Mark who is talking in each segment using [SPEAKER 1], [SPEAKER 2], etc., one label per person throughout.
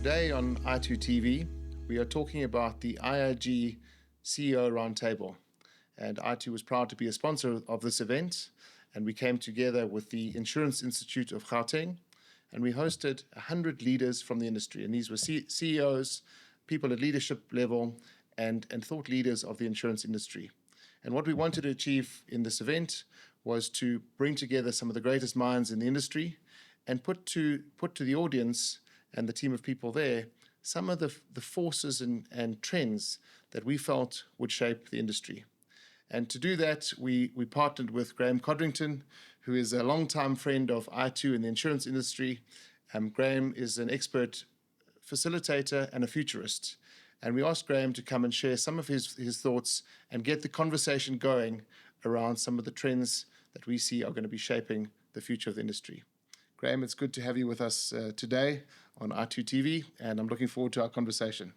[SPEAKER 1] Today on iTOO TV, we are talking about the IIG CEO Roundtable. And iTOO was proud to be a sponsor of this event. And we came together with the Insurance Institute of Gauteng, and we hosted 100 leaders from the industry. And these were CEOs, people at leadership level, and thought leaders of the insurance industry. And what we wanted to achieve in this event was to bring together some of the greatest minds in the industry and put to the audience and the team of people there some of the forces and trends that we felt would shape the industry. And to do that, we partnered with Graeme Codrington, who is a longtime friend of iTOO in the insurance industry. Graeme is an expert facilitator and a futurist. And we asked Graeme to come and share some of his thoughts and get the conversation going around some of the trends that we see are going to be shaping the future of the industry. Graeme, it's good to have you with us today on iTOO TV, and I'm looking forward to our conversation.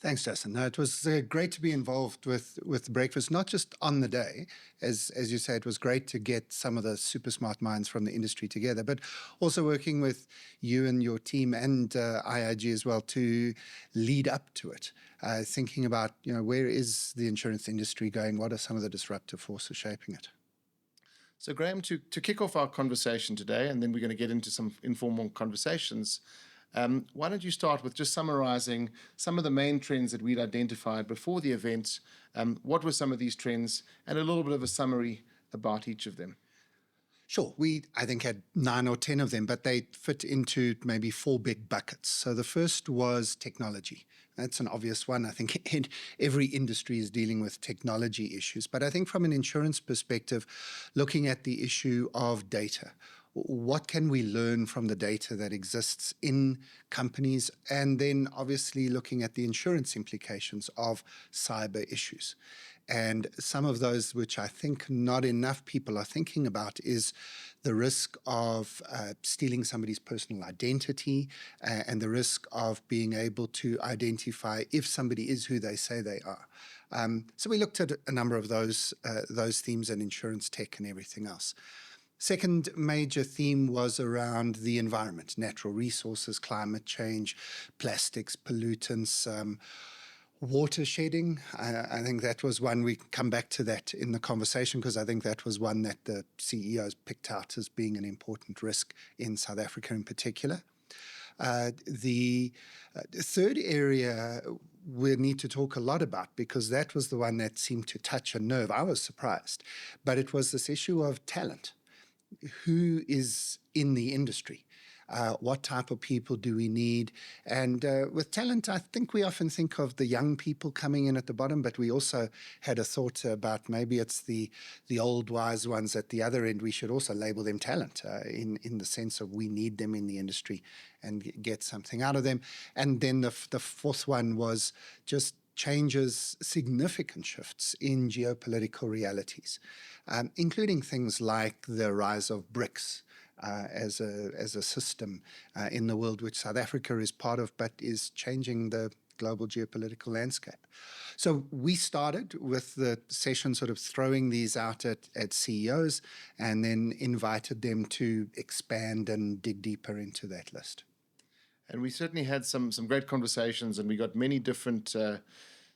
[SPEAKER 2] Thanks, Justin. No, it was great to be involved with breakfast, not just on the day. As you say, it was great to get some of the super smart minds from the industry together, but also working with you and your team and IIG as well to lead up to it, thinking about, where is the insurance industry going? What are some of the disruptive forces shaping it?
[SPEAKER 1] So, Graeme, to kick off our conversation today, and then we're going to get into some informal conversations, why don't you start with just summarizing some of the main trends that we'd identified before the event? What were some of these trends, and a little bit of a summary about each of them?
[SPEAKER 2] Sure. I think, had 9 or 10 of them, but they fit into maybe 4 big buckets. So the first was technology. That's an obvious one. I think every industry is dealing with technology issues. But I think from an insurance perspective, looking at the issue of data, what can we learn from the data that exists in companies? And then obviously looking at the insurance implications of cyber issues. And some of those which I think not enough people are thinking about is the risk of stealing somebody's personal identity and the risk of being able to identify if somebody is who they say they are. So we looked at a number of those themes in insurance tech and everything else. Second major theme was around the environment, natural resources, climate change, plastics, pollutants, water shedding. I think that was one. We come back to that in the conversation because I think that was one that the CEOs picked out as being an important risk in South Africa in particular. The third area we need to talk a lot about, because that was the one that seemed to touch a nerve. I was surprised, but it was this issue of talent. Who is in the industry? What type of people do we need? And with talent, I think we often think of the young people coming in at the bottom, but we also had a thought about maybe it's the old wise ones at the other end. We should also label them talent in the sense of we need them in the industry and get something out of them. And then the fourth one was just changes, significant shifts in geopolitical realities, including things like the rise of BRICS as a system in the world, which South Africa is part of, but is changing the global geopolitical landscape. So we started with the session sort of throwing these out at CEOs and then invited them to expand and dig deeper into that list.
[SPEAKER 1] And we certainly had some great conversations, and we got many different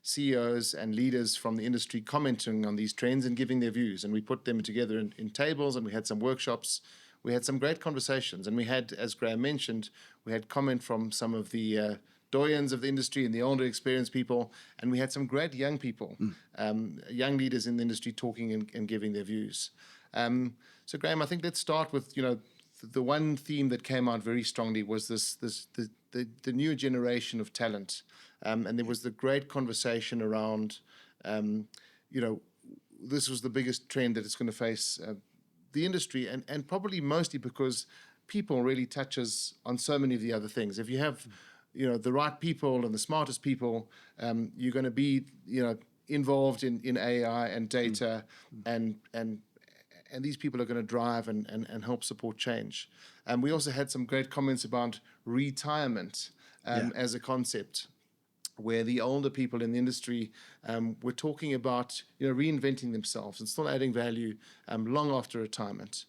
[SPEAKER 1] CEOs and leaders from the industry commenting on these trends and giving their views. And we put them together in tables, and we had some workshops. We had some great conversations, and we had, as Graeme mentioned, we had comment from some of the doyens of the industry and the older experienced people, and we had some great young people, young leaders in the industry talking and giving their views. So Graeme, I think let's start with, the one theme that came out very strongly was the new generation of talent. And there was the great conversation around, this was the biggest trend that it's going to face the industry, and probably mostly because people really touches on so many of the other things. If you have, the right people and the smartest people, you're going to be, involved in AI and data, and these people are going to drive and help support change. We also had some great comments about retirement as a concept, where the older people in the industry were talking about reinventing themselves and still adding value long after retirement.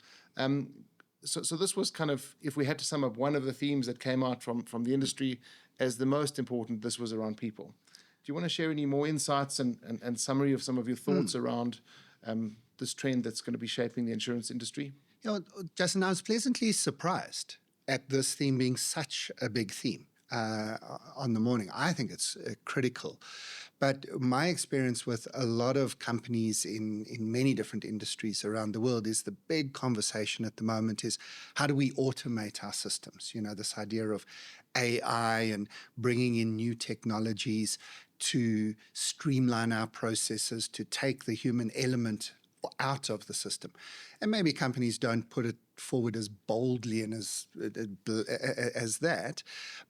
[SPEAKER 1] So this was kind of, if we had to sum up one of the themes that came out from the industry as the most important, this was around people. Do you want to share any more insights and summary of some of your thoughts around this trend that's going to be shaping the insurance industry?
[SPEAKER 2] Justin, I was pleasantly surprised at this theme being such a big theme on the morning. I think it's critical. But my experience with a lot of companies in many different industries around the world is the big conversation at the moment is how do we automate our systems? This idea of AI and bringing in new technologies to streamline our processes, to take the human element out of the system. And maybe companies don't put it forward as boldly and as that,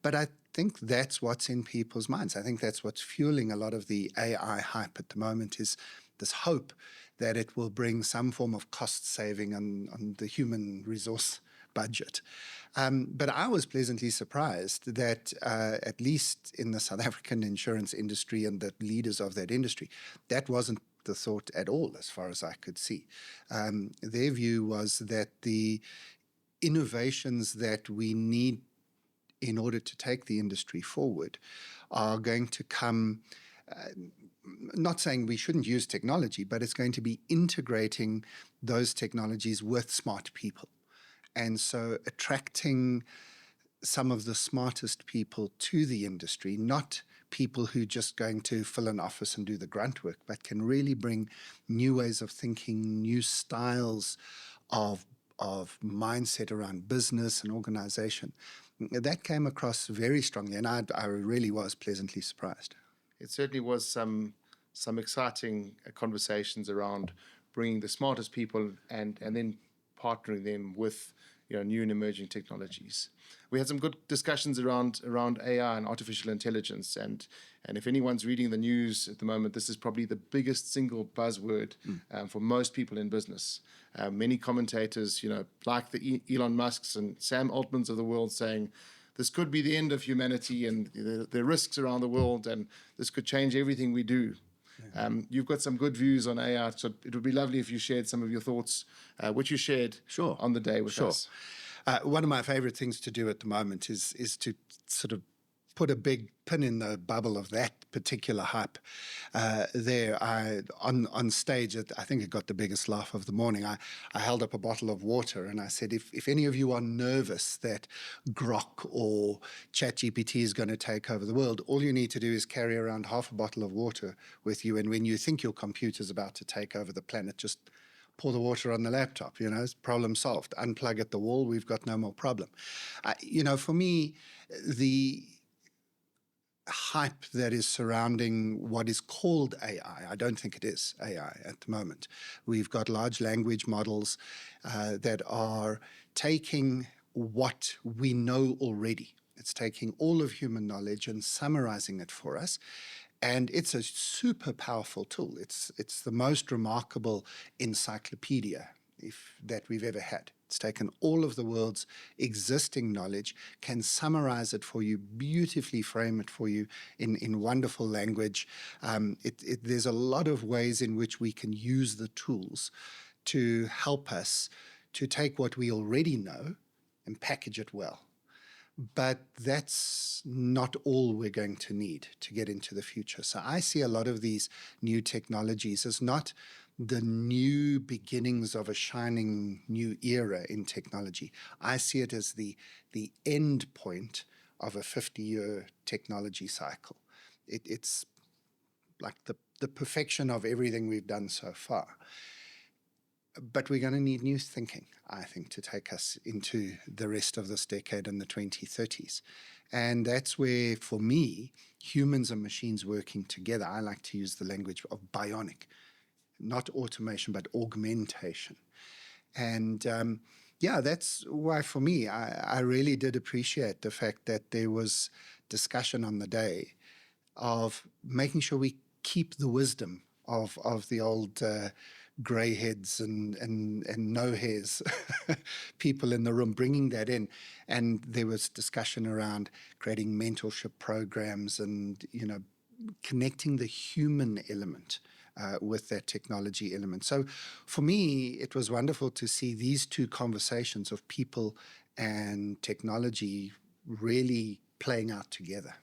[SPEAKER 2] but I think that's what's in people's minds. I think that's what's fueling a lot of the AI hype at the moment is this hope that it will bring some form of cost saving on the human resource budget. But I was pleasantly surprised that at least in the South African insurance industry and the leaders of that industry, that wasn't the thought at all, as far as I could see. Their view was that the innovations that we need in order to take the industry forward are going to come, not saying we shouldn't use technology, but it's going to be integrating those technologies with smart people. And so attracting some of the smartest people to the industry, not people who just going to fill an office and do the grunt work, but can really bring new ways of thinking, new styles of mindset around business and organization. That came across very strongly, and I really was pleasantly surprised.
[SPEAKER 1] It certainly was some exciting conversations around bringing the smartest people and then partnering them with new and emerging technologies. We had some good discussions around AI and artificial intelligence, and if anyone's reading the news at the moment, this is probably the biggest single buzzword for most people in business. Many commentators, like the Elon Musks and Sam Altmans of the world, saying this could be the end of humanity and the risks around the world, and this could change everything we do. You've got some good views on AI, so it would be lovely if you shared some of your thoughts, which you shared on the day with us.
[SPEAKER 2] One of my favorite things to do at the moment is to sort of put a big pin in the bubble of that particular hype. On stage, I think it got the biggest laugh of the morning. I held up a bottle of water and I said, if any of you are nervous that Grok or ChatGPT is going to take over the world, all you need to do is carry around half a bottle of water with you. And when you think your computer's about to take over the planet, just pour the water on the laptop, problem solved. Unplug at the wall, we've got no more problem. For me, the hype that is surrounding what is called AI, I don't think it is AI at the moment. We've got large language models that are taking what we know already. It's taking all of human knowledge and summarizing it for us. And it's a super powerful tool. It's the most remarkable encyclopedia that we've ever had. It's taken all of the world's existing knowledge, can summarize it for you, beautifully frame it for you in wonderful language. There's a lot of ways in which we can use the tools to help us to take what we already know and package it well. But that's not all we're going to need to get into the future. So I see a lot of these new technologies as not the new beginnings of a shining new era in technology. I see it as the end point of a 50-year technology cycle. It's like the perfection of everything we've done so far. But we're going to need new thinking, I think, to take us into the rest of this decade and the 2030s. And that's where, for me, humans and machines working together, I like to use the language of bionic, not automation, but augmentation. And that's why, for me, I really did appreciate the fact that there was discussion on the day of making sure we keep the wisdom of the old grey heads and no hairs people in the room, bringing that in. And there was discussion around creating mentorship programs and, connecting the human element with that technology element. So for me, it was wonderful to see these two conversations of people and technology really playing out together.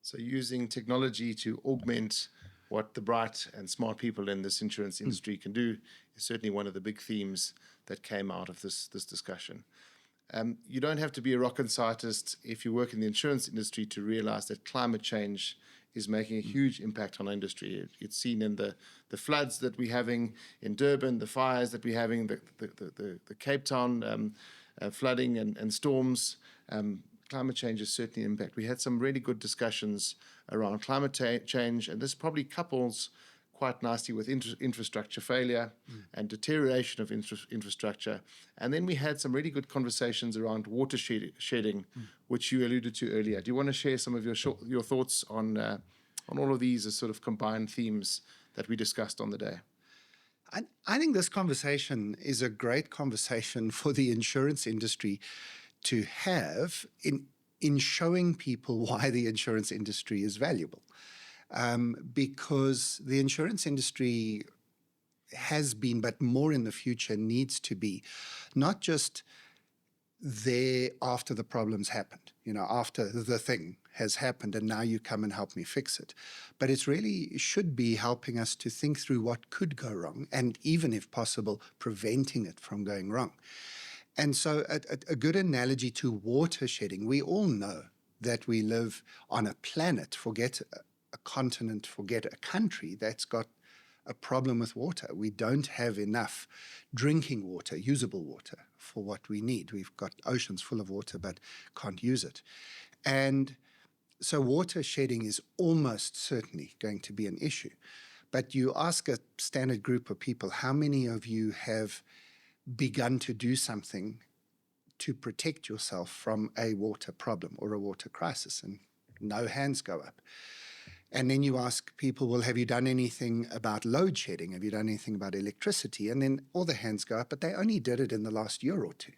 [SPEAKER 1] So using technology to augment what the bright and smart people in this insurance industry can do is certainly one of the big themes that came out of this discussion. You don't have to be a rocket scientist if you work in the insurance industry to realize that climate change is making a huge impact on our industry. It's seen in the floods that we're having in Durban, the fires that we're having, the Cape Town flooding and storms. Climate change is certainly an impact. We had some really good discussions around climate change, and this probably couples quite nicely with infrastructure failure and deterioration of infrastructure. And then we had some really good conversations around water shedding, which you alluded to earlier. Do you want to share some of your thoughts on all of these as sort of combined themes that we discussed on the day?
[SPEAKER 2] I think this conversation is a great conversation for the insurance industry to have in showing people why the insurance industry is valuable. Because the insurance industry has been, but more in the future needs to be, not just there after the problem's happened, after the thing has happened and now you come and help me fix it. But it really should be helping us to think through what could go wrong and even, if possible, preventing it from going wrong. And so a good analogy to water shedding, we all know that we live on a planet, forget a continent, forget a country, that's got a problem with water. We don't have enough drinking water, usable water, for what we need. We've got oceans full of water, but can't use it. And so water shedding is almost certainly going to be an issue. But you ask a standard group of people, how many of you have begun to do something to protect yourself from a water problem or a water crisis? And no hands go up. And then you ask people, well, have you done anything about load shedding? Have you done anything about electricity? And then all the hands go up, but they only did it in the last year or two.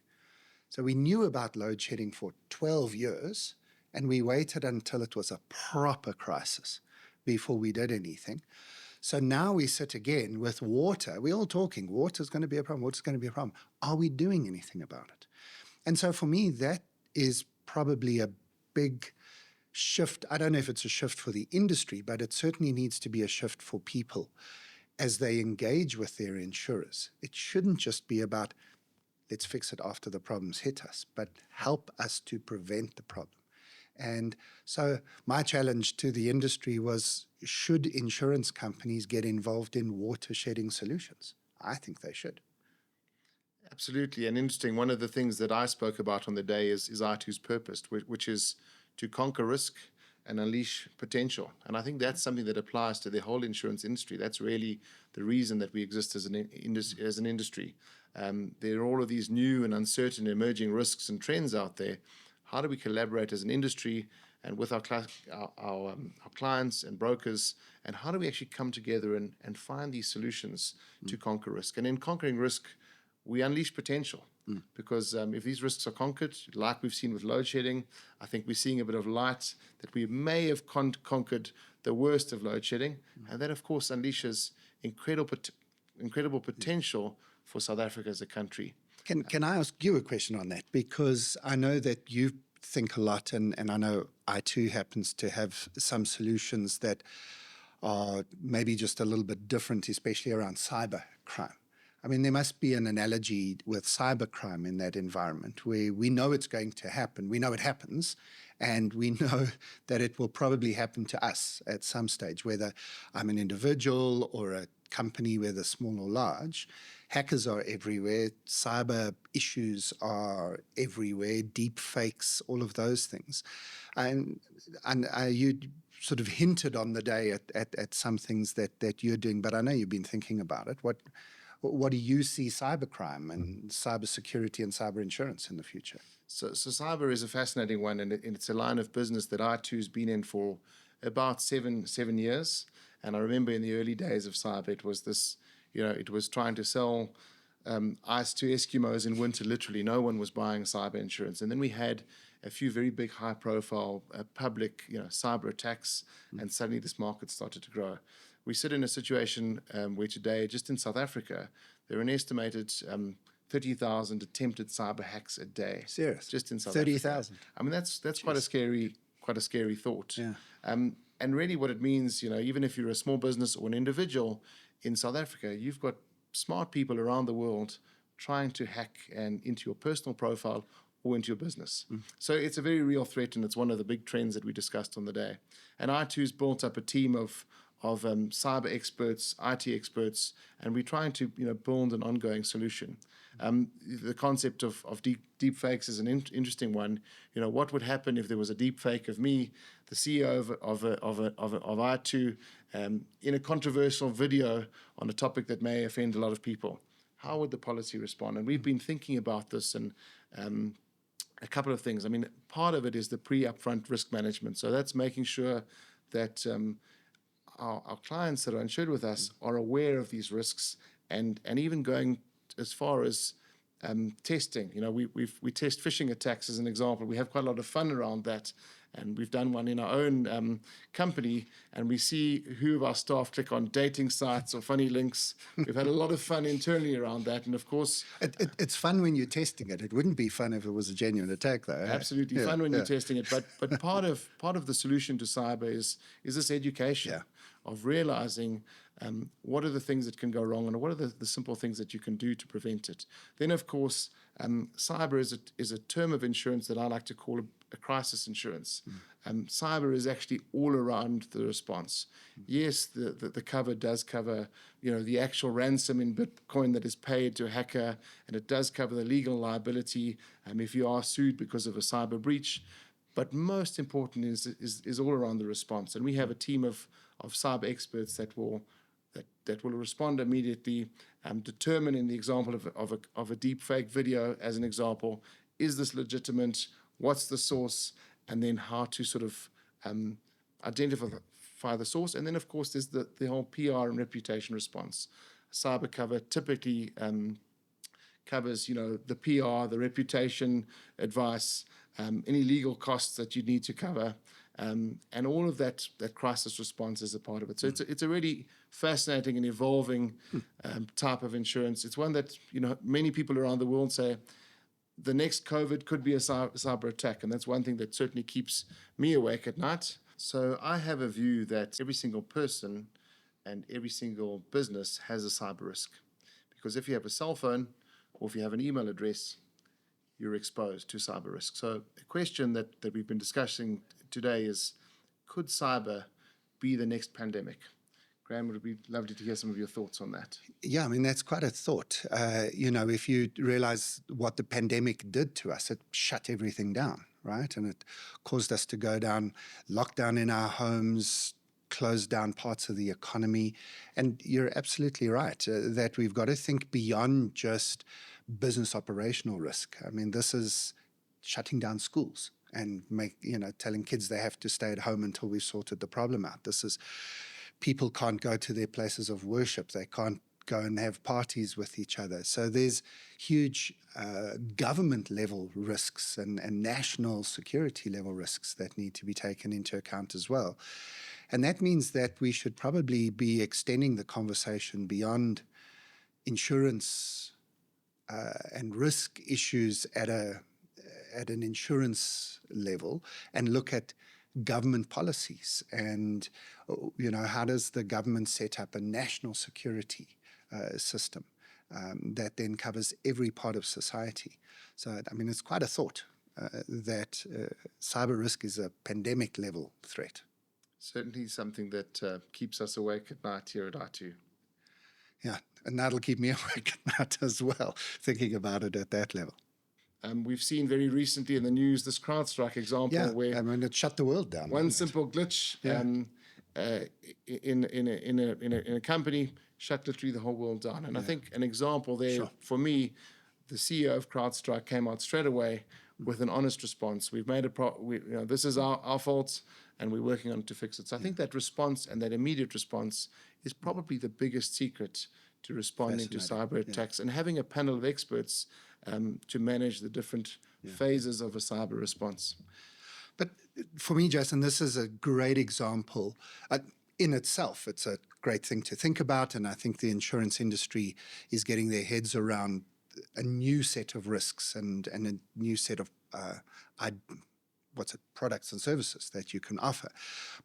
[SPEAKER 2] So we knew about load shedding for 12 years, and we waited until it was a proper crisis before we did anything. So now we sit again with water. We're all talking, water's going to be a problem, water's going to be a problem. Are we doing anything about it? And so for me, that is probably a big shift. I don't know if it's a shift for the industry, but it certainly needs to be a shift for people as they engage with their insurers. It shouldn't just be about, let's fix it after the problems hit us, but help us to prevent the problem. And so my challenge to the industry was, should insurance companies get involved in water shedding solutions? I think they should.
[SPEAKER 1] Absolutely. And interesting, one of the things that I spoke about on the day is iTOO's purpose, which is to conquer risk and unleash potential. And I think that's something that applies to the whole insurance industry. That's really the reason that we exist as an industry. There are all of these new and uncertain emerging risks and trends out there. How do we collaborate as an industry and with our clients and brokers, and how do we actually come together and find these solutions to conquer risk? And in conquering risk, we unleash potential. Because if these risks are conquered, like we've seen with load shedding, I think we're seeing a bit of light that we may have conquered the worst of load shedding. And that, of course, unleashes incredible potential for South Africa as a country.
[SPEAKER 2] Can I ask you a question on that? Because I know that you think a lot, and I know iTOO happens to have some solutions that are maybe just a little bit different, especially around cyber crime. I mean, there must be an analogy with cybercrime in that environment where we know it's going to happen. We know it happens, and we know that it will probably happen to us at some stage, whether I'm an individual or a company, whether small or large. Hackers are everywhere. Cyber issues are everywhere. Deep fakes, all of those things. And you sort of hinted on the day at some things that you're doing, but I know you've been thinking about it. What do you see cybercrime and cybersecurity and cyber insurance in the future?
[SPEAKER 1] So cyber is a fascinating one, and it's a line of business that iTOO's been in for about seven years. And I remember in the early days of cyber, it was this, it was trying to sell ice to Eskimos in winter. Literally, no one was buying cyber insurance. And then we had a few very big, high-profile public, cyber attacks, and suddenly this market started to grow. we sit in a situation where today, just in South Africa, there are an estimated 30,000 attempted cyber hacks a day.
[SPEAKER 2] Serious?
[SPEAKER 1] Just in South
[SPEAKER 2] 30,000.
[SPEAKER 1] Africa. I mean, that's quite a scary thought.
[SPEAKER 2] Yeah.
[SPEAKER 1] And really, what it means, even if you're a small business or an individual in South Africa, you've got smart people around the world trying to hack into your personal profile or into your business. So it's a very real threat, and it's one of the big trends that we discussed on the day. And iTOO's built up a team of cyber experts, IT experts, and we're trying to build an ongoing solution. The concept of deep fakes is an interesting one. What would happen if there was a deep fake of me, the CEO of iTOO, in a controversial video on a topic that may offend a lot of people? How would the policy respond? And we've been thinking about this, and a couple of things. I mean, part of it is the upfront risk management. So that's making sure that our clients that are insured with us are aware of these risks, and even going as far as testing. We test phishing attacks as an example. We have quite a lot of fun around that, and we've done one in our own company, and we see who of our staff click on dating sites or funny links. We've had a lot of fun internally around that, and of course,
[SPEAKER 2] it's fun when you're testing it. It wouldn't be fun if it was a genuine attack, though.
[SPEAKER 1] Absolutely fun when you're testing it. But part of the solution to cyber is this education of realizing what are the things that can go wrong, and what are the simple things that you can do to prevent it. Then, of course, cyber is a term of insurance that I like to call a crisis insurance. Cyber is actually all around the response. Yes, the cover does cover the actual ransom in Bitcoin that is paid to a hacker, and it does cover the legal liability if you are sued because of a cyber breach. But most important is all around the response, and we have a team of cyber experts that will respond immediately, determine, in the example of a deep fake video as an example, is this legitimate, what's the source, and then how to sort of identify the source. And then, of course, there's the whole PR and reputation response. Cyber cover typically covers the PR, the reputation advice, any legal costs that you need to cover, and all of that crisis response is a part of it. So it's a really fascinating and evolving type of insurance. It's one that many people around the world say the next COVID could be a cyber attack, and that's one thing that certainly keeps me awake at night. So I have a view that every single person and every single business has a cyber risk, because if you have a cell phone or if you have an email address, you're exposed to cyber risk. So a question that we've been discussing today is, could cyber be the next pandemic? Graeme, it would be lovely to hear some of your thoughts on that.
[SPEAKER 2] Yeah, I mean, that's quite a thought. If you realize what the pandemic did to us, it shut everything down, right? And it caused us to go down, lockdown in our homes, close down parts of the economy. And you're absolutely right that we've got to think beyond just business operational risk. I mean, this is shutting down schools and telling kids they have to stay at home until we've sorted the problem out. This is people can't go to their places of worship. They can't go and have parties with each other. So there's huge government level risks and national security level risks that need to be taken into account as well. And that means that we should probably be extending the conversation beyond insurance and risk issues at an insurance level, and look at government policies and how does the government set up a national security system that then covers every part of society. So I mean, it's quite a thought that cyber risk is a pandemic level threat.
[SPEAKER 1] Certainly something that keeps us awake at night here at iTOO.
[SPEAKER 2] Yeah, and that'll keep me awake at night as well, thinking about it at that level.
[SPEAKER 1] We've seen very recently in the news this CrowdStrike example where
[SPEAKER 2] it shut the world down.
[SPEAKER 1] One simple glitch in a company shut literally the whole world down. And I think an example there for me, the CEO of CrowdStrike came out straight away with an honest response. We've made this is our fault, and we're working on it to fix it. So I think that response and that immediate response is probably the biggest secret to responding to cyber attacks, and having a panel of experts to manage the different phases of a cyber response.
[SPEAKER 2] But for me, Justin, this is a great example. in itself, it's a great thing to think about, and I think the insurance industry is getting their heads around a new set of risks and a new set of products and services that you can offer.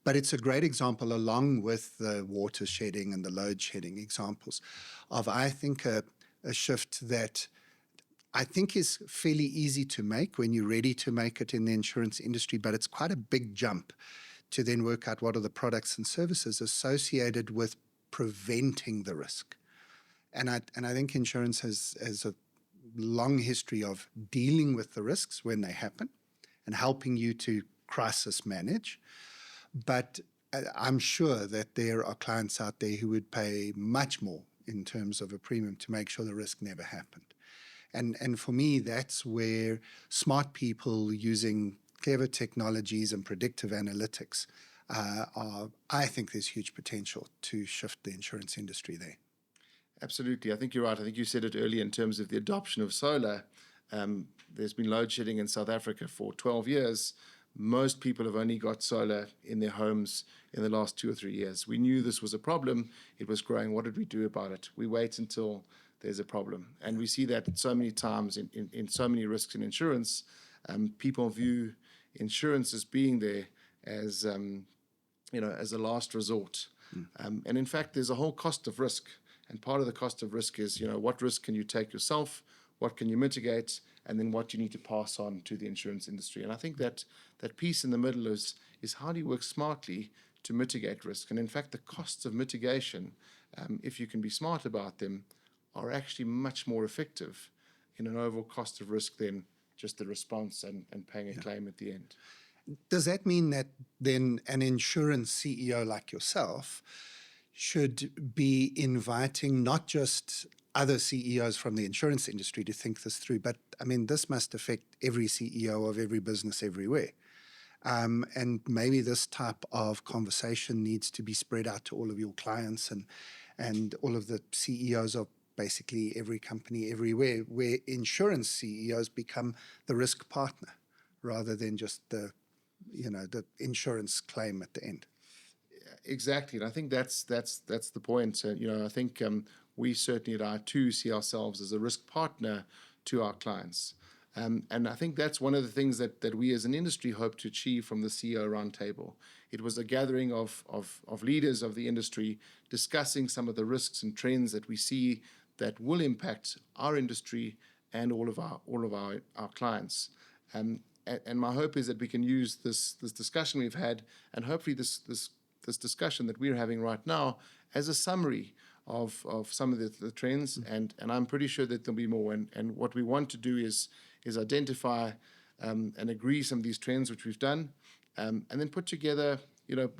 [SPEAKER 2] But it's a great example, along with the water shedding and the load shedding examples, of, I think, a shift that I think is fairly easy to make when you're ready to make it in the insurance industry, but it's quite a big jump to then work out what are the products and services associated with preventing the risk. And I think insurance has a long history of dealing with the risks when they happen and helping you to crisis manage. But I'm sure that there are clients out there who would pay much more in terms of a premium to make sure the risk never happened. And for me, that's where smart people using clever technologies and predictive analytics I think there's huge potential to shift the insurance industry there.
[SPEAKER 1] Absolutely. I think you're right. I think you said it earlier in terms of the adoption of solar. There's been load shedding in South Africa for 12 years. Most people have only got solar in their homes in the last 2 or 3 years. We knew this was a problem. It was growing. What did we do about it? We wait until there's a problem. And we see that so many times in so many risks in insurance. People view insurance as being there as, as a last resort. And in fact, there's a whole cost of risk. And part of the cost of risk is, what risk can you take yourself? What can you mitigate? And then what you need to pass on to the insurance industry. And I think that piece in the middle is how do you work smartly to mitigate risk? And in fact, the costs of mitigation, if you can be smart about them, are actually much more effective in an overall cost of risk than just the response and paying a claim at the end.
[SPEAKER 2] Does that mean that then an insurance CEO like yourself should be inviting not just other CEOs from the insurance industry to think this through, but this must affect every CEO of every business everywhere. And maybe this type of conversation needs to be spread out to all of your clients and all of the CEOs of basically every company everywhere, where insurance CEOs become the risk partner rather than just the insurance claim at the end.
[SPEAKER 1] Exactly, and I think that's the point. I think we certainly at iTOO see ourselves as a risk partner to our clients. And I think that's one of the things that we as an industry hope to achieve from the CEO Roundtable. It was a gathering of leaders of the industry discussing some of the risks and trends that we see that will impact our industry and all of our clients. And my hope is that we can use this discussion we've had, and hopefully this discussion that we're having right now, as a summary of some of the trends, and I'm pretty sure that there'll be more. And what we want to do is identify and agree some of these trends, which we've done, and then put together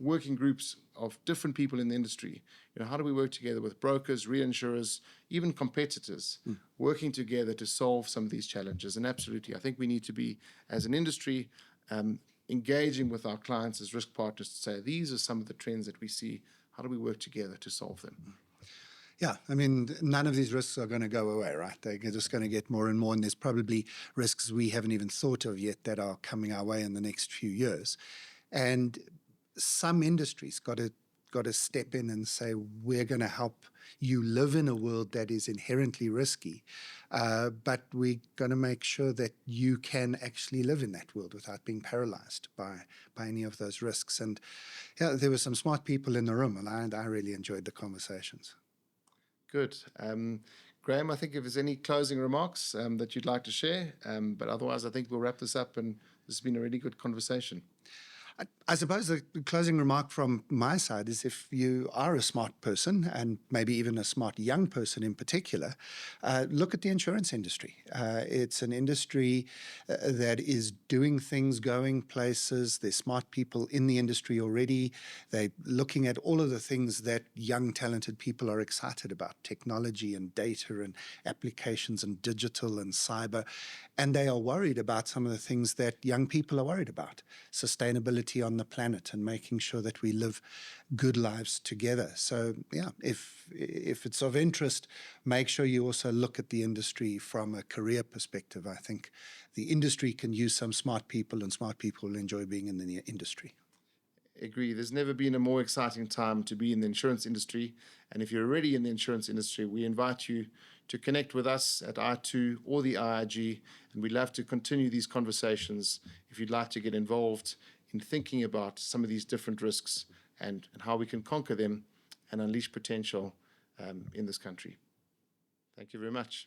[SPEAKER 1] working groups of different people in the industry. How do we work together with brokers, reinsurers, even competitors, working together to solve some of these challenges? And absolutely, I think we need to be, as an industry, engaging with our clients as risk partners to say, these are some of the trends that we see. How do we work together to solve them?
[SPEAKER 2] Yeah, none of these risks are going to go away, right? They're just going to get more and more, and there's probably risks we haven't even thought of yet that are coming our way in the next few years. And some industries got to step in and say, we're going to help you live in a world that is inherently risky, but we're going to make sure that you can actually live in that world without being paralyzed by any of those risks. And there were some smart people in the room, and I really enjoyed the conversations.
[SPEAKER 1] Good. Graeme, I think if there's any closing remarks that you'd like to share, but otherwise I think we'll wrap this up, and this has been a really good conversation.
[SPEAKER 2] I suppose the closing remark from my side is, if you are a smart person, and maybe even a smart young person in particular, look at the insurance industry. It's an industry that is doing things, going places. There's smart people in the industry already. They're looking at all of the things that young, talented people are excited about: technology and data and applications and digital and cyber. And they are worried about some of the things that young people are worried about: sustainability on the planet and making sure that we live good lives together. So, if it's of interest, make sure you also look at the industry from a career perspective. I think the industry can use some smart people, and smart people will enjoy being in the industry.
[SPEAKER 1] Agree. There's never been a more exciting time to be in the insurance industry. And if you're already in the insurance industry, we invite you to connect with us at iTOO or the IIG. And we'd love to continue these conversations if you'd like to get involved in thinking about some of these different risks and how we can conquer them and unleash potential in this country. Thank you very much.